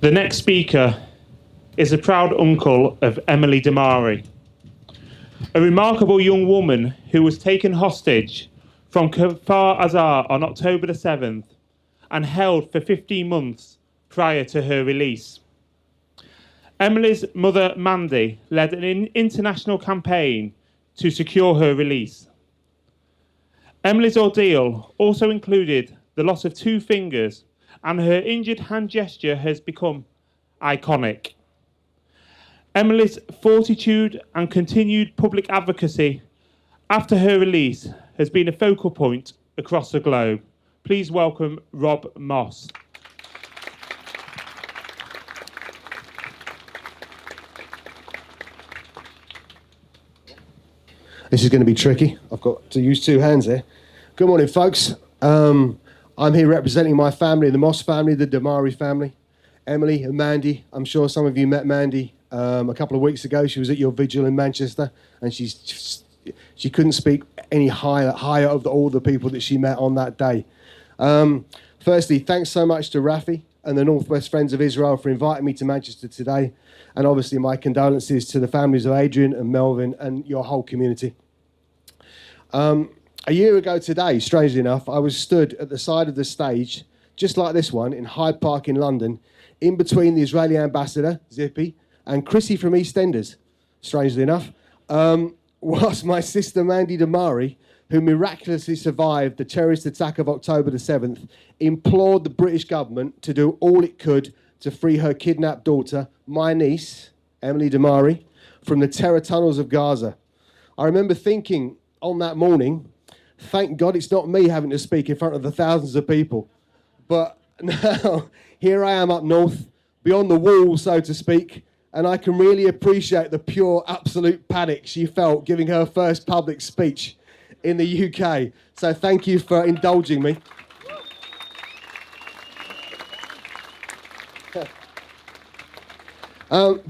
The next speaker is the proud uncle of Emily Damari, a remarkable young woman who was taken hostage from Kfar Azar on October the 7th and held for 15 months prior to her release. Emily's mother, Mandy, led an international campaign to secure her release. Emily's ordeal also included the loss of 2 fingers, and her injured hand gesture has become iconic. Emily's fortitude and continued public advocacy after her release has been a focal point across the globe. Please welcome Rob Moss. This is going to be tricky. I've got to use 2 hands here. Good morning, folks. I'm here representing my family, the Moss family, the Damari family, Emily and Mandy. I'm sure some of you met Mandy a couple of weeks ago. She was at your vigil in Manchester, and she couldn't speak any higher of all the people that she met on that day. Firstly, thanks so much to Raphi and the Northwest Friends of Israel for inviting me to Manchester today. And obviously my condolences to the families of Adrian and Melvin and your whole community. A year ago today, strangely enough, I was stood at the side of the stage, just like this one, in Hyde Park in London, in between the Israeli ambassador, Zippy, and Chrissy from EastEnders, strangely enough, whilst my sister Mandy Damari, who miraculously survived the terrorist attack of October the 7th, implored the British government to do all it could to free her kidnapped daughter, my niece, Emily Damari, from the terror tunnels of Gaza. I remember thinking on that morning, thank God it's not me having to speak in front of the thousands of people. But now, here I am up north, beyond the wall, so to speak, and I can really appreciate the pure, absolute panic she felt giving her first public speech in the UK. So thank you for indulging me.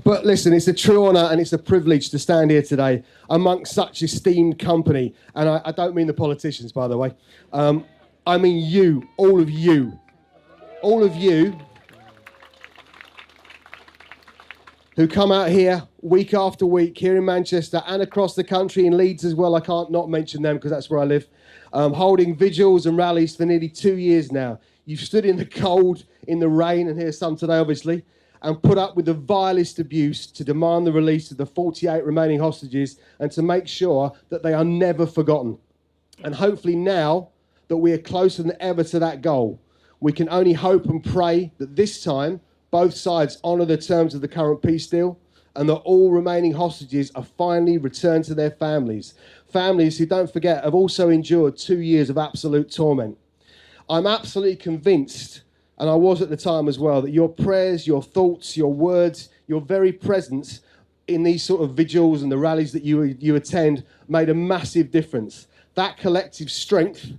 But listen, it's a true honour and it's a privilege to stand here today amongst such esteemed company. And I don't mean the politicians, by the way. I mean you, all of you who come out here week after week here in Manchester and across the country, in Leeds as well. I can't not mention them because that's where I live. Holding vigils and rallies for nearly 2 years now. You've stood in the cold, in the rain, and here's some today, obviously, and put up with the vilest abuse to demand the release of the 48 remaining hostages and to make sure that they are never forgotten. And hopefully now that we are closer than ever to that goal, we can only hope and pray that this time both sides honour the terms of the current peace deal and that all remaining hostages are finally returned to their families. Families who, don't forget, have also endured 2 years of absolute torment. I'm absolutely convinced, and I was at the time as well, that your prayers, your thoughts, your words, your very presence in these sort of vigils and the rallies that you attend made a massive difference. That collective strength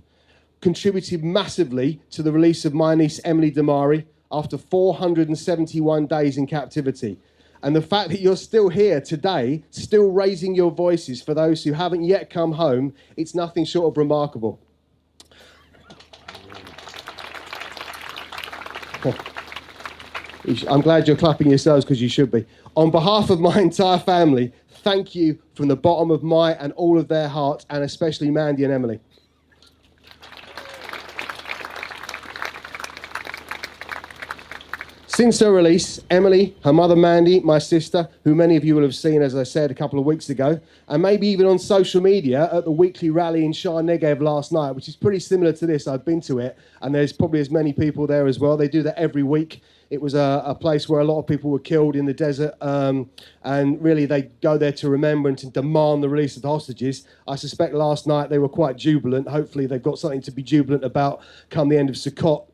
contributed massively to the release of my niece Emily Damari after 471 days in captivity. And the fact that you're still here today, still raising your voices for those who haven't yet come home, it's nothing short of remarkable. I'm glad you're clapping yourselves because you should be. On behalf of my entire family, thank you from the bottom of my and all of their hearts, and especially Mandy and Emily. Since her release, Emily, her mother Mandy, my sister, who many of you will have seen, as I said, a couple of weeks ago, and maybe even on social media at the weekly rally in Shah Negev last night, which is pretty similar to this. I've been to it, and there's probably as many people there as well. They do that every week. It was a place where a lot of people were killed in the desert, and really they go there to remember and to demand the release of the hostages. I suspect last night they were quite jubilant. Hopefully they've got something to be jubilant about come the end of Sukkot.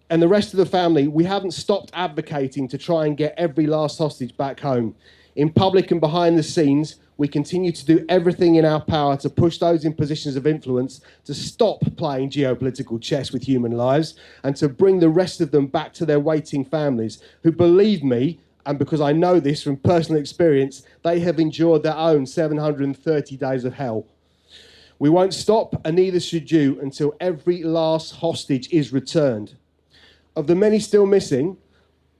And the rest of the family, we haven't stopped advocating to try and get every last hostage back home. In public and behind the scenes, we continue to do everything in our power to push those in positions of influence to stop playing geopolitical chess with human lives and to bring the rest of them back to their waiting families, who, believe me, and because I know this from personal experience, they have endured their own 730 days of hell. We won't stop, and neither should you, until every last hostage is returned. Of the many still missing,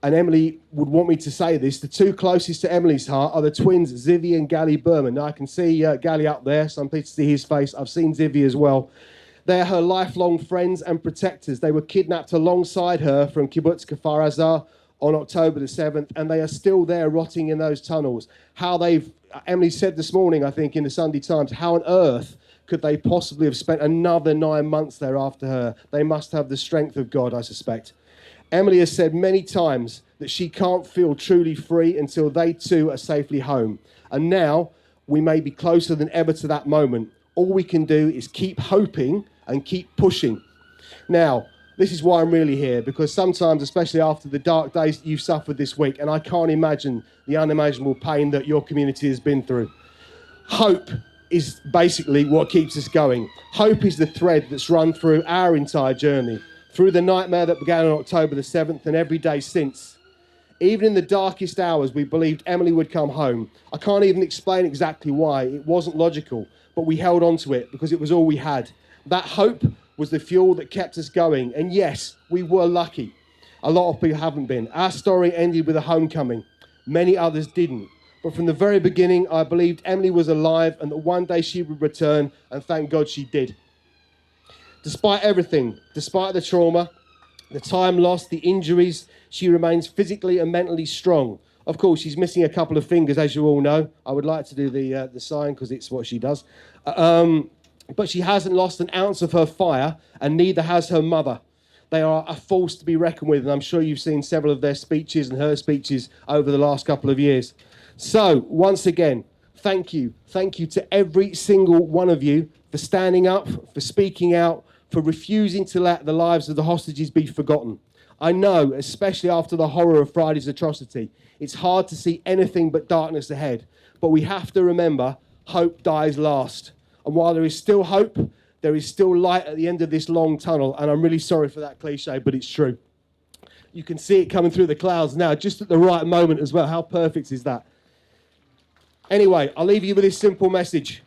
and Emily would want me to say this, the two closest to Emily's heart are the twins, Zivy and Gally Berman. Now, I can see Gally up there, so I'm pleased to see his face. I've seen Zivy as well. They're her lifelong friends and protectors. They were kidnapped alongside her from Kibbutz Kfar Aza on October the 7th, and they are still there rotting in those tunnels. Emily said this morning, I think, in the Sunday Times, how on earth could they possibly have spent another 9 months there after her? They must have the strength of God, I suspect. Emily has said many times that she can't feel truly free until they too are safely home. And now we may be closer than ever to that moment. All we can do is keep hoping and keep pushing. Now, this is why I'm really here, because sometimes, especially after the dark days that you've suffered this week, and I can't imagine the unimaginable pain that your community has been through, hope is basically what keeps us going. Hope is the thread that's run through our entire journey, through the nightmare that began on October the 7th and every day since. Even in the darkest hours, we believed Emily would come home. I can't even explain exactly why. It wasn't logical, but we held on to it because it was all we had. That hope was the fuel that kept us going. And yes, we were lucky. A lot of people haven't been. Our story ended with a homecoming. Many others didn't. But from the very beginning, I believed Emily was alive and that one day she would return, and thank God she did. Despite everything, despite the trauma, the time lost, the injuries, she remains physically and mentally strong. Of course, she's missing a couple of fingers, as you all know. I would like to do the sign because it's what she does. But she hasn't lost an ounce of her fire, and neither has her mother. They are a force to be reckoned with, and I'm sure you've seen several of their speeches and her speeches over the last couple of years. So, once again, thank you. Thank you to every single one of you for standing up, for speaking out, for refusing to let the lives of the hostages be forgotten. I know, especially after the horror of Friday's atrocity, it's hard to see anything but darkness ahead. But we have to remember, hope dies last. And while there is still hope, there is still light at the end of this long tunnel. And I'm really sorry for that cliche, but it's true. You can see it coming through the clouds now, just at the right moment as well. How perfect is that? Anyway, I'll leave you with this simple message.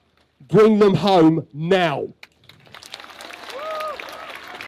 Bring them home now.